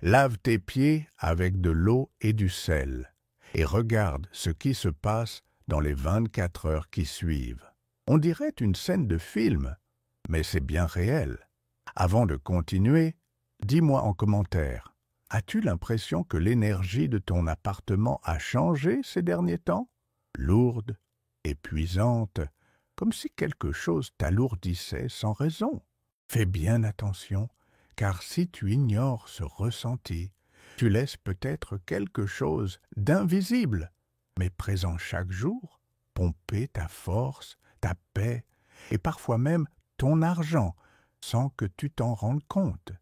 Lave tes pieds avec de l'eau et du sel, et regarde ce qui se passe dans les 24 heures qui suivent. On dirait une scène de film, mais c'est bien réel. Avant de continuer, dis-moi en commentaire, as-tu l'impression que l'énergie de ton appartement a changé ces derniers temps? Lourde, épuisante, comme si quelque chose t'alourdissait sans raison. Fais bien attention, car si tu ignores ce ressenti, tu laisses peut-être quelque chose d'invisible, mais présent chaque jour, pomper ta force, ta paix, et parfois même ton argent, sans que tu t'en rendes compte.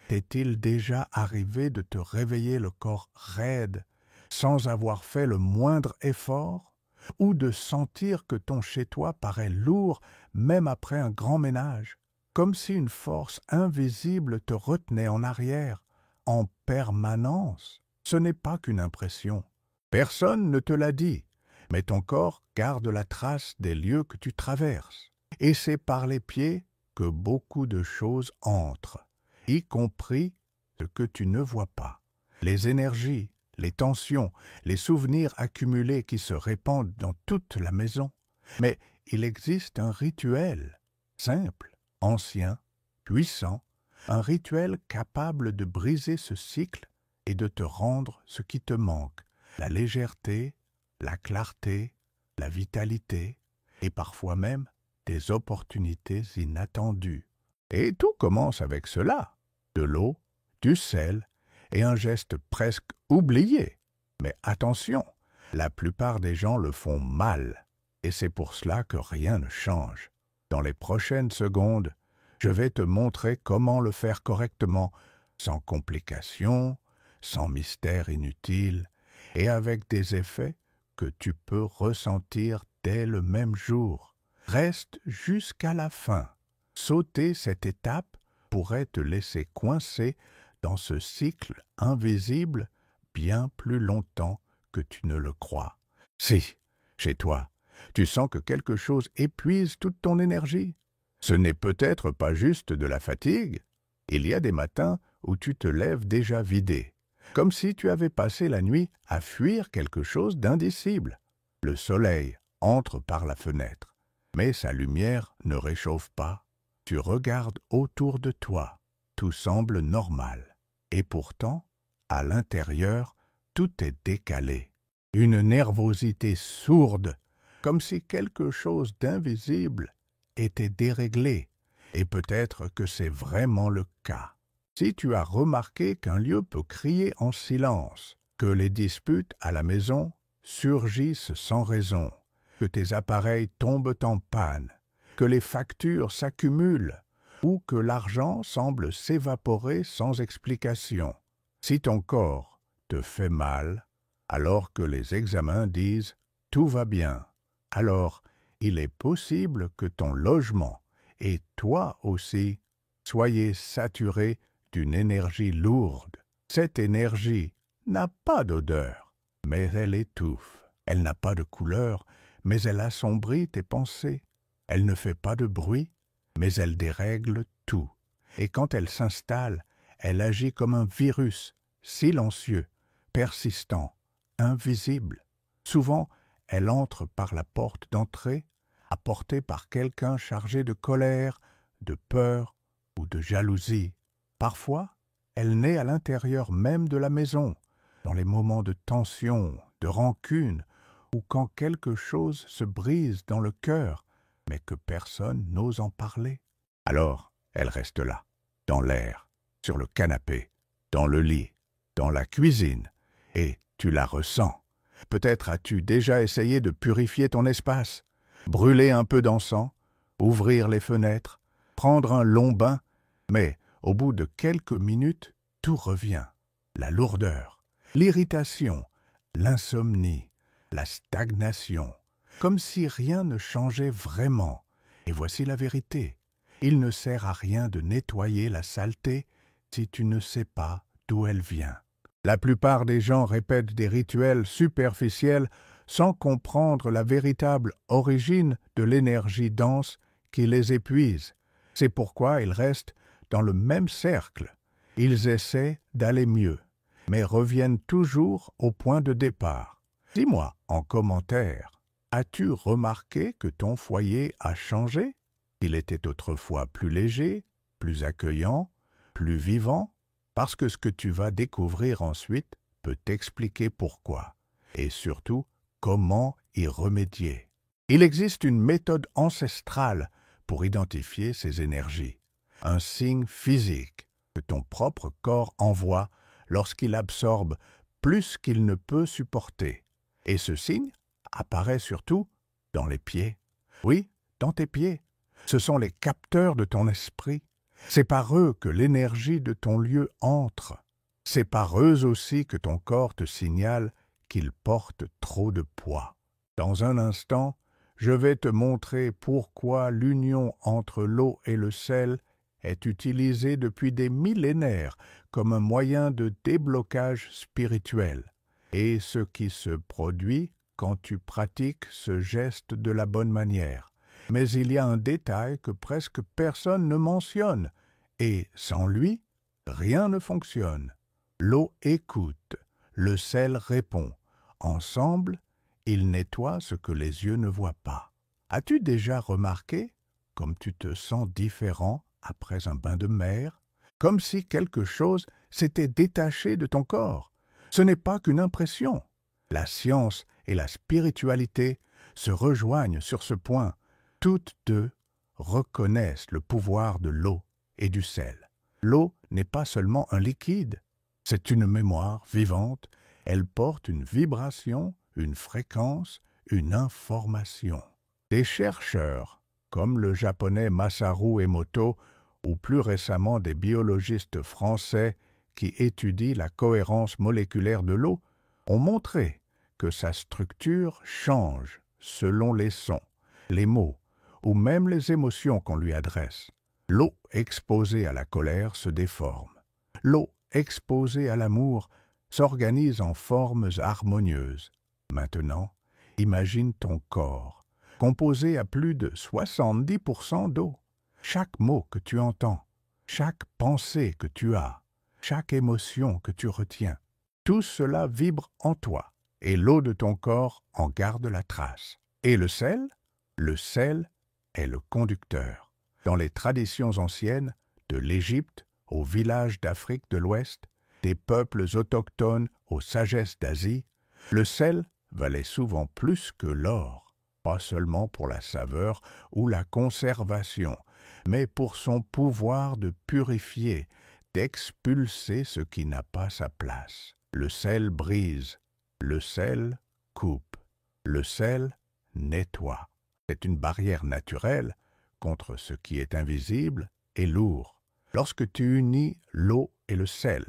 T'est-il déjà arrivé de te réveiller le corps raide, sans avoir fait le moindre effort, ou de sentir que ton chez-toi paraît lourd même après un grand ménage, comme si une force invisible te retenait en arrière, en permanence? Ce n'est pas qu'une impression. Personne ne te l'a dit, mais ton corps garde la trace des lieux que tu traverses. Et c'est par les pieds que beaucoup de choses entrent, y compris ce que tu ne vois pas. Les énergies, les tensions, les souvenirs accumulés qui se répandent dans toute la maison. Mais il existe un rituel, simple, ancien, puissant, un rituel capable de briser ce cycle et de te rendre ce qui te manque, la légèreté, la clarté, la vitalité, et parfois même des opportunités inattendues. Et tout commence avec cela, de l'eau, du sel et un geste presque oublié. Mais attention, la plupart des gens le font mal, et c'est pour cela que rien ne change. Dans les prochaines secondes, je vais te montrer comment le faire correctement, sans complications, sans mystère inutile, et avec des effets que tu peux ressentir dès le même jour. Reste jusqu'à la fin. Sauter cette étape pourrait te laisser coincé dans ce cycle invisible bien plus longtemps que tu ne le crois. Si, chez toi, tu sens que quelque chose épuise toute ton énergie, ce n'est peut-être pas juste de la fatigue. Il y a des matins où tu te lèves déjà vidé, comme si tu avais passé la nuit à fuir quelque chose d'indicible. Le soleil entre par la fenêtre, mais sa lumière ne réchauffe pas. Tu regardes autour de toi, tout semble normal. Et pourtant, à l'intérieur, tout est décalé. Une nervosité sourde, comme si quelque chose d'invisible était déréglé. Et peut-être que c'est vraiment le cas. Si tu as remarqué qu'un lieu peut crier en silence, que les disputes à la maison surgissent sans raison, que tes appareils tombent en panne, que les factures s'accumulent, ou que l'argent semble s'évaporer sans explication. Si ton corps te fait mal, alors que les examens disent « tout va bien », alors il est possible que ton logement et toi aussi soyez saturés d'une énergie lourde. Cette énergie n'a pas d'odeur, mais elle étouffe. Elle n'a pas de couleur, mais elle assombrit tes pensées. Elle ne fait pas de bruit, mais elle dérègle tout. Et quand elle s'installe, elle agit comme un virus, silencieux, persistant, invisible. Souvent, elle entre par la porte d'entrée, apportée par quelqu'un chargé de colère, de peur ou de jalousie. Parfois, elle naît à l'intérieur même de la maison, dans les moments de tension, de rancune, ou quand quelque chose se brise dans le cœur, mais que personne n'ose en parler. Alors, elle reste là, dans l'air, sur le canapé, dans le lit, dans la cuisine, et tu la ressens. Peut-être as-tu déjà essayé de purifier ton espace, brûler un peu d'encens, ouvrir les fenêtres, prendre un long bain, mais au bout de quelques minutes, tout revient. La lourdeur, l'irritation, l'insomnie, la stagnation, comme si rien ne changeait vraiment. Et voici la vérité. Il ne sert à rien de nettoyer la saleté si tu ne sais pas d'où elle vient. La plupart des gens répètent des rituels superficiels sans comprendre la véritable origine de l'énergie dense qui les épuise. C'est pourquoi ils restent dans le même cercle. Ils essaient d'aller mieux, mais reviennent toujours au point de départ. Dis-moi en commentaire, as-tu remarqué que ton foyer a changé? Il était autrefois plus léger, plus accueillant, plus vivant, parce que ce que tu vas découvrir ensuite peut t'expliquer pourquoi, et surtout comment y remédier. Il existe une méthode ancestrale pour identifier ces énergies, un signe physique que ton propre corps envoie lorsqu'il absorbe plus qu'il ne peut supporter. Et ce signe apparaît surtout dans les pieds. Oui, dans tes pieds. Ce sont les capteurs de ton esprit. C'est par eux que l'énergie de ton lieu entre. C'est par eux aussi que ton corps te signale qu'il porte trop de poids. Dans un instant, je vais te montrer pourquoi l'union entre l'eau et le sel est utilisée depuis des millénaires comme un moyen de déblocage spirituel, et ce qui se produit quand tu pratiques ce geste de la bonne manière. Mais il y a un détail que presque personne ne mentionne, et sans lui, rien ne fonctionne. L'eau écoute, le sel répond. Ensemble, ils nettoient ce que les yeux ne voient pas. As-tu déjà remarqué comme tu te sens différent après un bain de mer, comme si quelque chose s'était détaché de ton corps? Ce n'est pas qu'une impression. La science et la spiritualité se rejoignent sur ce point. Toutes deux reconnaissent le pouvoir de l'eau et du sel. L'eau n'est pas seulement un liquide, c'est une mémoire vivante. Elle porte une vibration, une fréquence, une information. Des chercheurs, comme le japonais Masaru Emoto, ou plus récemment des biologistes français qui étudient la cohérence moléculaire de l'eau, ont montré que sa structure change selon les sons, les mots ou même les émotions qu'on lui adresse. L'eau exposée à la colère se déforme. L'eau exposée à l'amour s'organise en formes harmonieuses. Maintenant, imagine ton corps, composé à plus de 70% d'eau. Chaque mot que tu entends, chaque pensée que tu as, chaque émotion que tu retiens, tout cela vibre en toi, et l'eau de ton corps en garde la trace. Et le sel? Le sel est le conducteur. Dans les traditions anciennes, de l'Égypte aux villages d'Afrique de l'Ouest, des peuples autochtones aux sagesses d'Asie, le sel valait souvent plus que l'or, pas seulement pour la saveur ou la conservation, mais pour son pouvoir de purifier, d'expulser ce qui n'a pas sa place. Le sel brise, le sel coupe, le sel nettoie. C'est une barrière naturelle contre ce qui est invisible et lourd. Lorsque tu unis l'eau et le sel,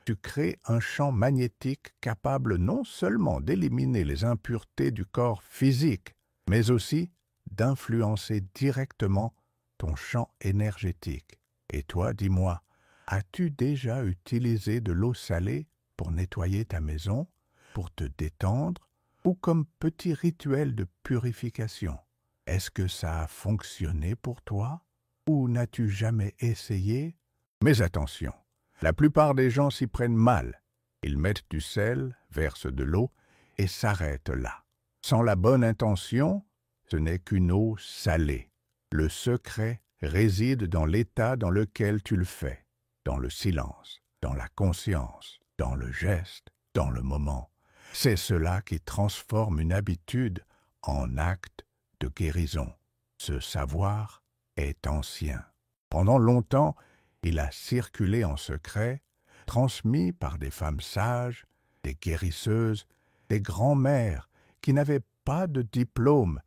tu crées un champ magnétique capable non seulement d'éliminer les impuretés du corps physique, mais aussi d'influencer directement ton champ énergétique. Et toi, dis-moi, as-tu déjà utilisé de l'eau salée pour nettoyer ta maison, pour te détendre, ou comme petit rituel de purification? Est-ce que ça a fonctionné pour toi, ou n'as-tu jamais essayé? Mais attention, la plupart des gens s'y prennent mal. Ils mettent du sel, versent de l'eau et s'arrêtent là. Sans la bonne intention, ce n'est qu'une eau salée. Le secret réside dans l'état dans lequel tu le fais, dans le silence, dans la conscience, dans le geste, dans le moment. C'est cela qui transforme une habitude en acte de guérison. Ce savoir est ancien. Pendant longtemps, il a circulé en secret, transmis par des femmes sages, des guérisseuses, des grands-mères qui n'avaient pas de diplôme,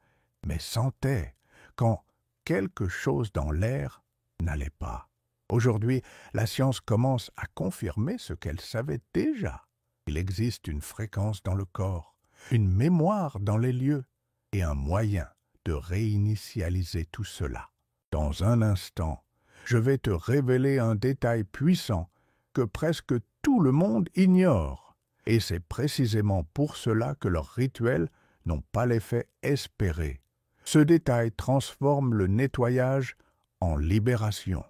mais sentaient quand quelque chose dans l'air n'allait pas. Aujourd'hui, la science commence à confirmer ce qu'elle savait déjà. Il existe une fréquence dans le corps, une mémoire dans les lieux et un moyen de réinitialiser tout cela. Dans un instant, je vais te révéler un détail puissant que presque tout le monde ignore. Et c'est précisément pour cela que leurs rituels n'ont pas l'effet espéré. Ce détail transforme le nettoyage en libération.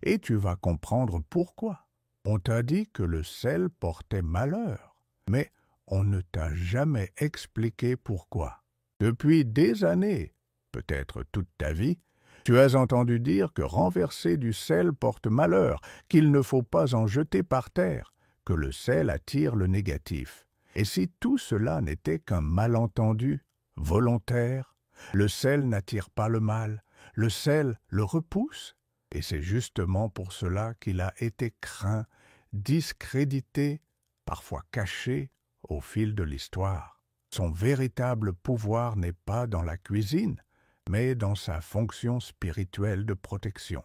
Et tu vas comprendre pourquoi. On t'a dit que le sel portait malheur, mais on ne t'a jamais expliqué pourquoi. Depuis des années, peut-être toute ta vie, tu as entendu dire que renverser du sel porte malheur, qu'il ne faut pas en jeter par terre, que le sel attire le négatif. Et si tout cela n'était qu'un malentendu, volontaire, le sel n'attire pas le mal, le sel le repousse, et c'est justement pour cela qu'il a été craint, discrédité, parfois caché au fil de l'histoire. Son véritable pouvoir n'est pas dans la cuisine, mais dans sa fonction spirituelle de protection.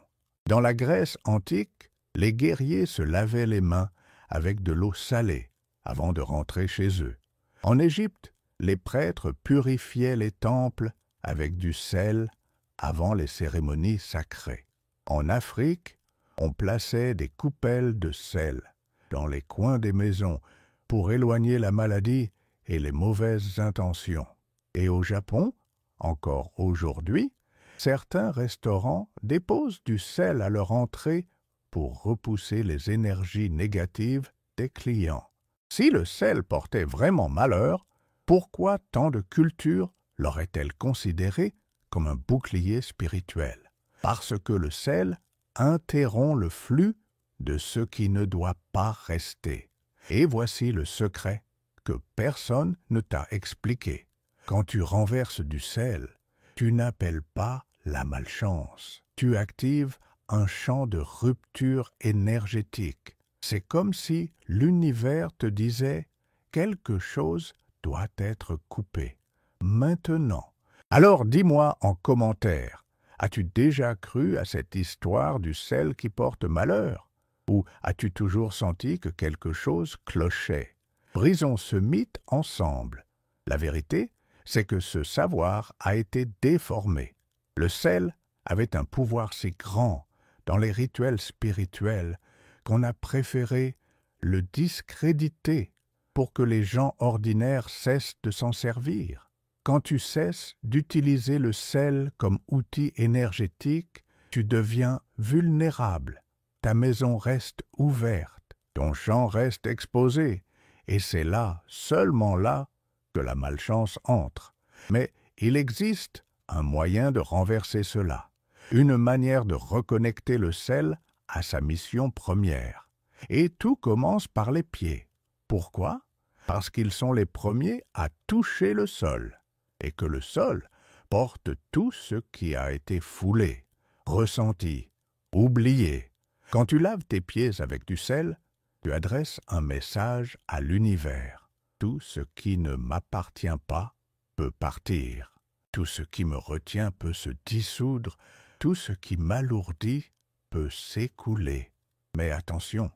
Dans la Grèce antique, les guerriers se lavaient les mains avec de l'eau salée avant de rentrer chez eux. En Égypte, les prêtres purifiaient les temples avec du sel avant les cérémonies sacrées. En Afrique, on plaçait des coupelles de sel dans les coins des maisons pour éloigner la maladie et les mauvaises intentions. Et au Japon, encore aujourd'hui, certains restaurants déposent du sel à leur entrée pour repousser les énergies négatives des clients. Si le sel portait vraiment malheur, pourquoi tant de cultures l'aurait-elle considéré comme un bouclier spirituel? Parce que le sel interrompt le flux de ce qui ne doit pas rester. Et voici le secret que personne ne t'a expliqué. Quand tu renverses du sel, tu n'appelles pas la malchance. Tu actives un champ de rupture énergétique. C'est comme si l'univers te disait « quelque chose doit être coupé. Maintenant. » Alors dis-moi en commentaire, as-tu déjà cru à cette histoire du sel qui porte malheur? Ou as-tu toujours senti que quelque chose clochait? Brisons ce mythe ensemble. La vérité, c'est que ce savoir a été déformé. Le sel avait un pouvoir si grand dans les rituels spirituels qu'on a préféré le discréditer pour que les gens ordinaires cessent de s'en servir. Quand tu cesses d'utiliser le sel comme outil énergétique, tu deviens vulnérable. Ta maison reste ouverte, ton champ reste exposé, et c'est là, seulement là, que la malchance entre. Mais il existe un moyen de renverser cela, une manière de reconnecter le sel à sa mission première. Et tout commence par les pieds. Pourquoi? Parce qu'ils sont les premiers à toucher le sol, et que le sol porte tout ce qui a été foulé, ressenti, oublié. Quand tu laves tes pieds avec du sel, tu adresses un message à l'univers. Tout ce qui ne m'appartient pas peut partir. Tout ce qui me retient peut se dissoudre. Tout ce qui m'alourdit peut s'écouler. Mais attention,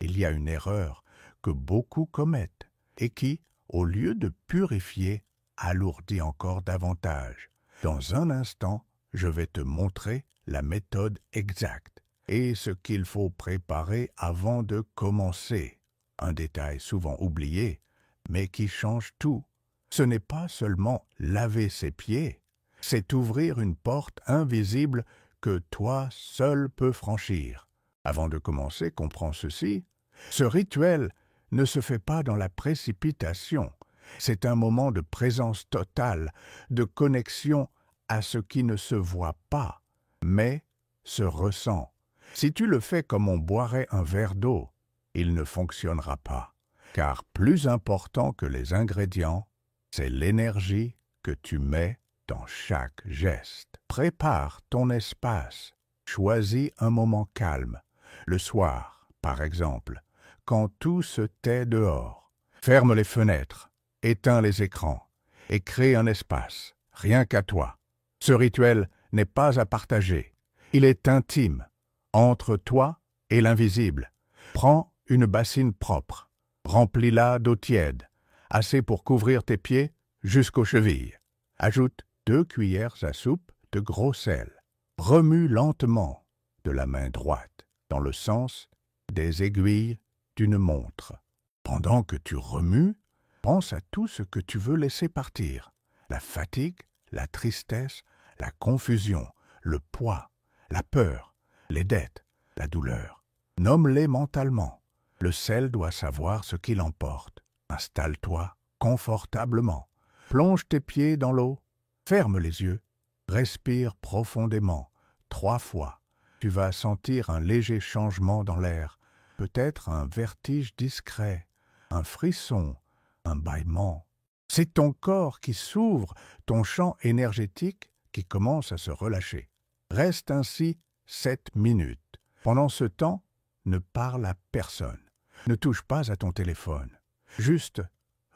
il y a une erreur que beaucoup commettent et qui, au lieu de purifier, alourdit encore davantage. Dans un instant, je vais te montrer la méthode exacte et ce qu'il faut préparer avant de commencer. Un détail souvent oublié, mais qui change tout. Ce n'est pas seulement laver ses pieds, c'est ouvrir une porte invisible que toi seul peux franchir. Avant de commencer, comprends ceci. Ce rituel ne se fait pas dans la précipitation. C'est un moment de présence totale, de connexion à ce qui ne se voit pas, mais se ressent. Si tu le fais comme on boirait un verre d'eau, il ne fonctionnera pas, car plus important que les ingrédients, c'est l'énergie que tu mets dans chaque geste. Prépare ton espace. Choisis un moment calme, le soir, par exemple, quand tout se tait dehors. Ferme les fenêtres, éteins les écrans et crée un espace, rien qu'à toi. Ce rituel n'est pas à partager. Il est intime, entre toi et l'invisible. Prends une bassine propre, remplis-la d'eau tiède, assez pour couvrir tes pieds jusqu'aux chevilles. Ajoute 2 cuillères à soupe de gros sel. Remue lentement de la main droite, dans le sens des aiguilles d'une montre. Pendant que tu remues, pense à tout ce que tu veux laisser partir. La fatigue, la tristesse, la confusion, le poids, la peur, les dettes, la douleur. Nomme-les mentalement. Le sel doit savoir ce qu'il emporte. Installe-toi confortablement. Plonge tes pieds dans l'eau. Ferme les yeux. Respire profondément. 3 fois. Tu vas sentir un léger changement dans l'air. Peut-être un vertige discret, un frisson, un bâillement. C'est ton corps qui s'ouvre, ton champ énergétique qui commence à se relâcher. Reste ainsi 7 minutes. Pendant ce temps, ne parle à personne. Ne touche pas à ton téléphone. Juste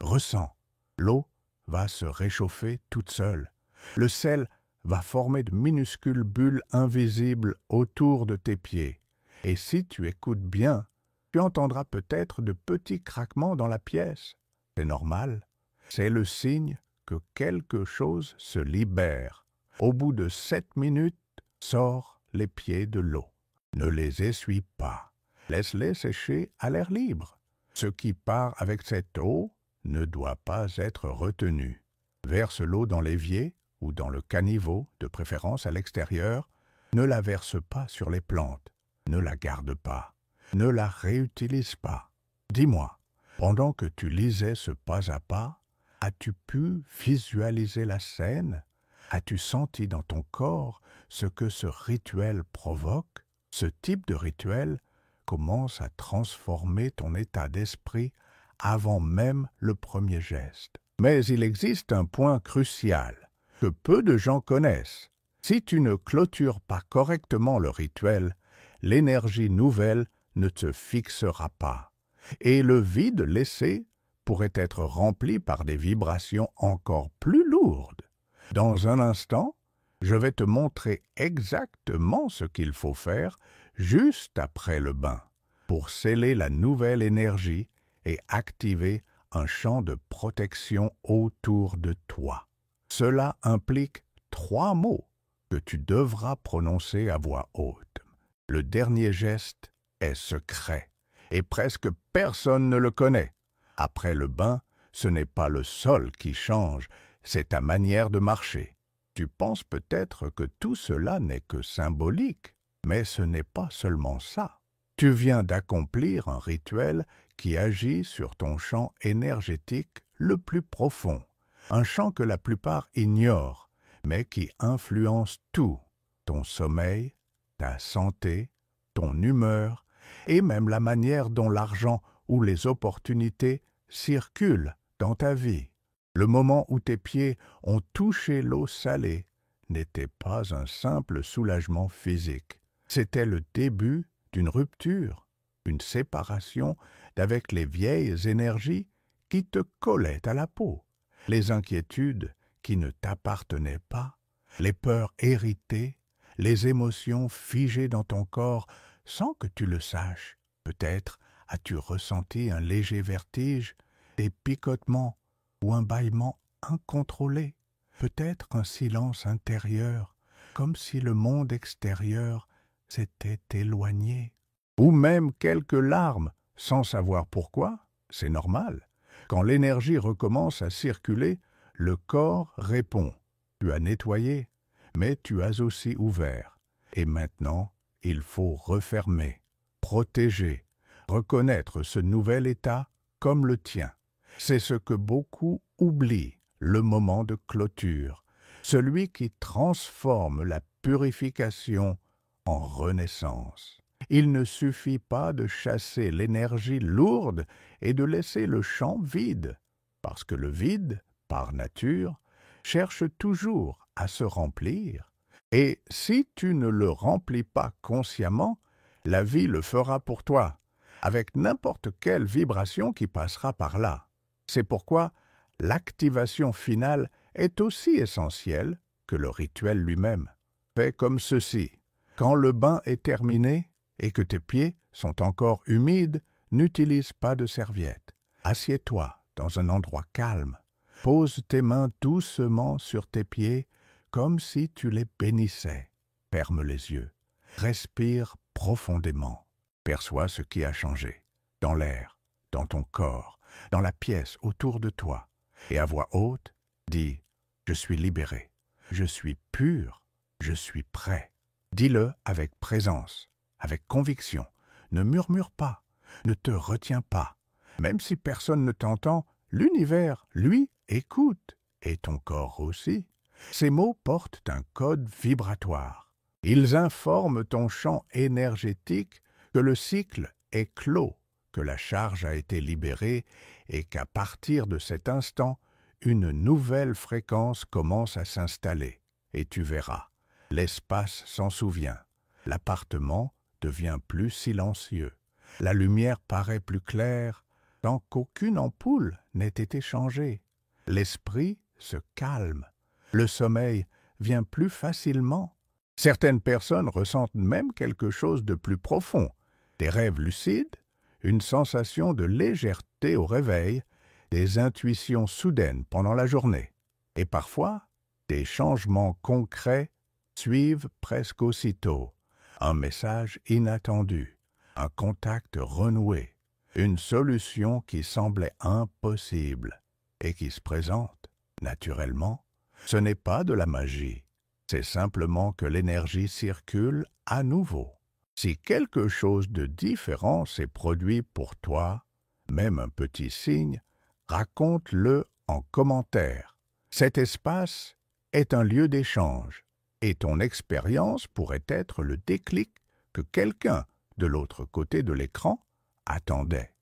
ressens. L'eau va se réchauffer toute seule. Le sel va former de minuscules bulles invisibles autour de tes pieds. Et si tu écoutes bien, tu entendras peut-être de petits craquements dans la pièce. C'est normal. C'est le signe que quelque chose se libère. Au bout de 7 minutes, sors les pieds de l'eau. Ne les essuie pas. Laisse-les sécher à l'air libre. Ce qui part avec cette eau ne doit pas être retenu. Verse l'eau dans l'évier ou dans le caniveau, de préférence à l'extérieur. Ne la verse pas sur les plantes. Ne la garde pas. Ne la réutilise pas. Dis-moi, pendant que tu lisais ce pas à pas, as-tu pu visualiser la scène? As-tu senti dans ton corps ce que ce rituel provoque? Ce type de rituel commence à transformer ton état d'esprit avant même le premier geste. Mais il existe un point crucial que peu de gens connaissent. Si tu ne clôtures pas correctement le rituel, l'énergie nouvelle ne te fixera pas, et le vide laissé pourrait être rempli par des vibrations encore plus lourdes. Dans un instant, je vais te montrer exactement ce qu'il faut faire juste après le bain pour sceller la nouvelle énergie et activer un champ de protection autour de toi. Cela implique 3 mots que tu devras prononcer à voix haute. Le dernier geste est secret et presque personne ne le connaît. Après le bain, ce n'est pas le sol qui change, c'est ta manière de marcher. Tu penses peut-être que tout cela n'est que symbolique, mais ce n'est pas seulement ça. Tu viens d'accomplir un rituel qui agit sur ton champ énergétique le plus profond, un champ que la plupart ignorent, mais qui influence tout, ton sommeil, ta santé, ton humeur, et même la manière dont l'argent ou les opportunités circulent dans ta vie. Le moment où tes pieds ont touché l'eau salée n'était pas un simple soulagement physique. C'était le début d'une rupture, une séparation d'avec les vieilles énergies qui te collaient à la peau, les inquiétudes qui ne t'appartenaient pas, les peurs héritées, les émotions figées dans ton corps sans que tu le saches. Peut-être as-tu ressenti un léger vertige, des picotements ou un bâillement incontrôlé, peut-être un silence intérieur, comme si le monde extérieur s'était éloigné, ou même quelques larmes, sans savoir pourquoi, c'est normal. Quand l'énergie recommence à circuler, le corps répond. Tu as nettoyé, mais tu as aussi ouvert. Et maintenant, il faut refermer, protéger, reconnaître ce nouvel état comme le tien. C'est ce que beaucoup oublient, le moment de clôture, celui qui transforme la purification en renaissance. Il ne suffit pas de chasser l'énergie lourde et de laisser le champ vide, parce que le vide, par nature, cherche toujours à se remplir. Et si tu ne le remplis pas consciemment, la vie le fera pour toi, avec n'importe quelle vibration qui passera par là. C'est pourquoi l'activation finale est aussi essentielle que le rituel lui-même. Fais comme ceci. Quand le bain est terminé et que tes pieds sont encore humides, n'utilise pas de serviette. Assieds-toi dans un endroit calme. Pose tes mains doucement sur tes pieds comme si tu les bénissais. Ferme les yeux. Respire profondément. Perçois ce qui a changé. Dans l'air, dans ton corps, dans la pièce autour de toi. Et à voix haute, dis « Je suis libéré. Je suis pur. Je suis prêt. » Dis-le avec présence, avec conviction. Ne murmure pas. Ne te retiens pas. Même si personne ne t'entend, l'univers, lui, écoute, et ton corps aussi. Ces mots portent un code vibratoire. Ils informent ton champ énergétique que le cycle est clos, que la charge a été libérée et qu'à partir de cet instant, une nouvelle fréquence commence à s'installer. Et tu verras, l'espace s'en souvient. L'appartement devient plus silencieux. La lumière paraît plus claire, tant qu'aucune ampoule n'ait été changée. L'esprit se calme. Le sommeil vient plus facilement. Certaines personnes ressentent même quelque chose de plus profond, des rêves lucides, une sensation de légèreté au réveil, des intuitions soudaines pendant la journée. Et parfois, des changements concrets suivent presque aussitôt. Un message inattendu, un contact renoué, une solution qui semblait impossible et qui se présente naturellement. Ce n'est pas de la magie, c'est simplement que l'énergie circule à nouveau. Si quelque chose de différent s'est produit pour toi, même un petit signe, raconte-le en commentaire. Cet espace est un lieu d'échange et ton expérience pourrait être le déclic que quelqu'un de l'autre côté de l'écran attendait.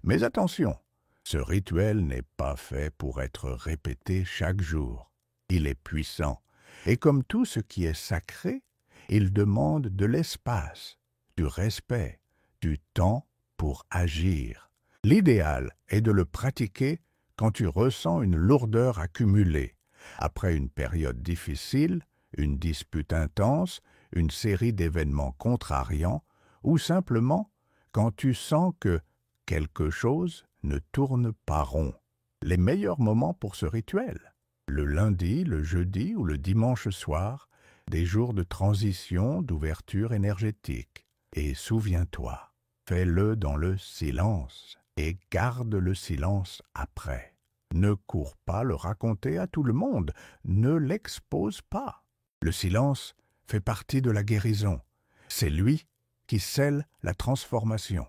Mais attention, ce rituel n'est pas fait pour être répété chaque jour. Il est puissant et comme tout ce qui est sacré, il demande de l'espace, du respect, du temps pour agir. L'idéal est de le pratiquer quand tu ressens une lourdeur accumulée, après une période difficile, une dispute intense, une série d'événements contrariants, ou simplement quand tu sens que quelque chose ne tourne pas rond. Les meilleurs moments pour ce rituel, le lundi, le jeudi ou le dimanche soir, des jours de transition, d'ouverture énergétique. Et souviens-toi, fais-le dans le silence et garde le silence après. Ne cours pas le raconter à tout le monde, ne l'expose pas. Le silence fait partie de la guérison. C'est lui qui scelle la transformation.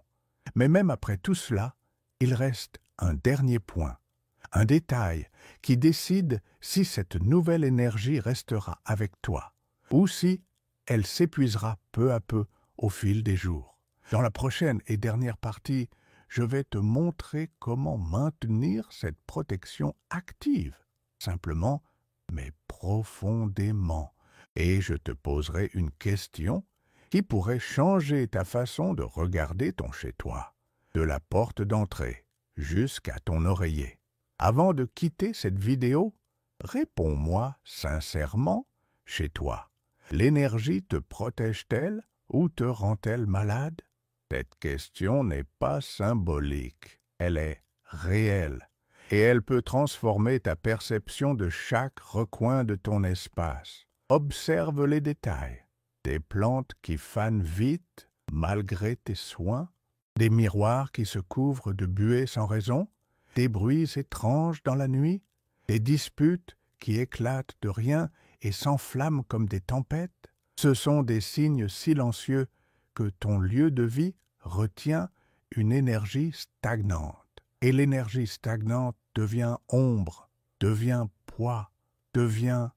Mais même après tout cela, il reste un dernier point, un détail qui décide si cette nouvelle énergie restera avec toi ou si elle s'épuisera peu à peu au fil des jours. Dans la prochaine et dernière partie, je vais te montrer comment maintenir cette protection active, simplement mais profondément. Et je te poserai une question qui pourrait changer ta façon de regarder ton chez-toi, de la porte d'entrée jusqu'à ton oreiller. Avant de quitter cette vidéo, réponds-moi sincèrement, chez toi, l'énergie te protège-t-elle ou te rend-elle malade? Cette question n'est pas symbolique, elle est réelle et elle peut transformer ta perception de chaque recoin de ton espace. Observe les détails, des plantes qui fanent vite malgré tes soins, des miroirs qui se couvrent de buée sans raison, des bruits étranges dans la nuit, des disputes qui éclatent de rien et s'enflamment comme des tempêtes. Ce sont des signes silencieux que ton lieu de vie retient une énergie stagnante. Et l'énergie stagnante devient ombre, devient poids, devient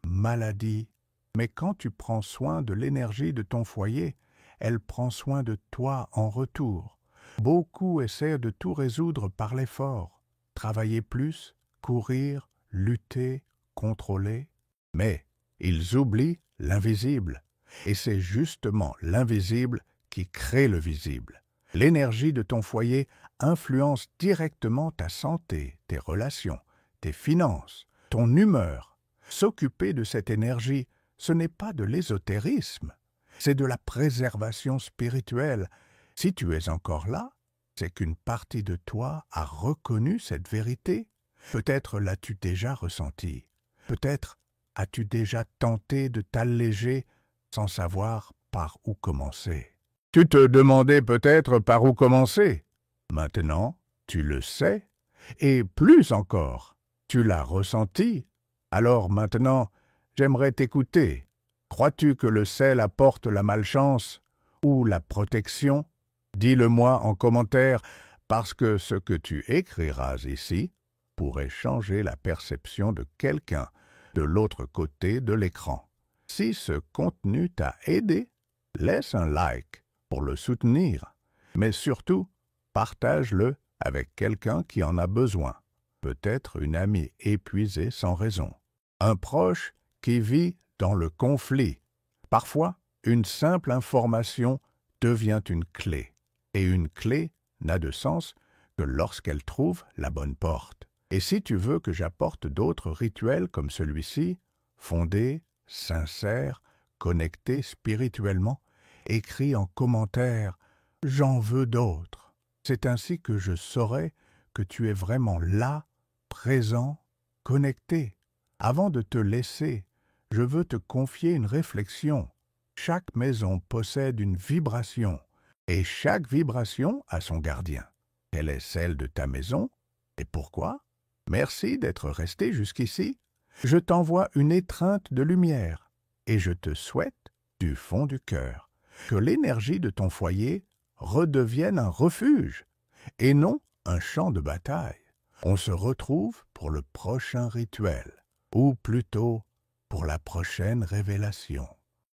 maladie. Mais quand tu prends soin de l'énergie de ton foyer, elle prend soin de toi en retour. Beaucoup essaient de tout résoudre par l'effort, travailler plus, courir, lutter, contrôler. Mais ils oublient l'invisible. Et c'est justement l'invisible qui crée le visible. L'énergie de ton foyer influence directement ta santé, tes relations, tes finances, ton humeur. S'occuper de cette énergie, ce n'est pas de l'ésotérisme, c'est de la préservation spirituelle. Si tu es encore là, c'est qu'une partie de toi a reconnu cette vérité. Peut-être l'as-tu déjà ressenti. Peut-être as-tu déjà tenté de t'alléger sans savoir par où commencer. Tu te demandais peut-être par où commencer. Maintenant, tu le sais, et plus encore, tu l'as ressenti. Alors maintenant, j'aimerais t'écouter. Crois-tu que le sel apporte la malchance ou la protection? Dis-le-moi en commentaire parce que ce que tu écriras ici pourrait changer la perception de quelqu'un de l'autre côté de l'écran. Si ce contenu t'a aidé, laisse un like pour le soutenir, mais surtout, partage-le avec quelqu'un qui en a besoin, peut-être une amie épuisée sans raison, un proche qui vit dans le conflit. Parfois, une simple information devient une clé, et une clé n'a de sens que lorsqu'elle trouve la bonne porte. Et si tu veux que j'apporte d'autres rituels comme celui-ci, fondés, sincères, connectés spirituellement, écris en commentaire « J'en veux d'autres ». C'est ainsi que je saurai que tu es vraiment là, présent, connecté. Avant de te laisser, je veux te confier une réflexion. Chaque maison possède une vibration, et chaque vibration a son gardien. Quelle est celle de ta maison et pourquoi? Merci d'être resté jusqu'ici. Je t'envoie une étreinte de lumière et je te souhaite, du fond du cœur, que l'énergie de ton foyer redevienne un refuge et non un champ de bataille. On se retrouve pour le prochain rituel, ou plutôt pour la prochaine révélation.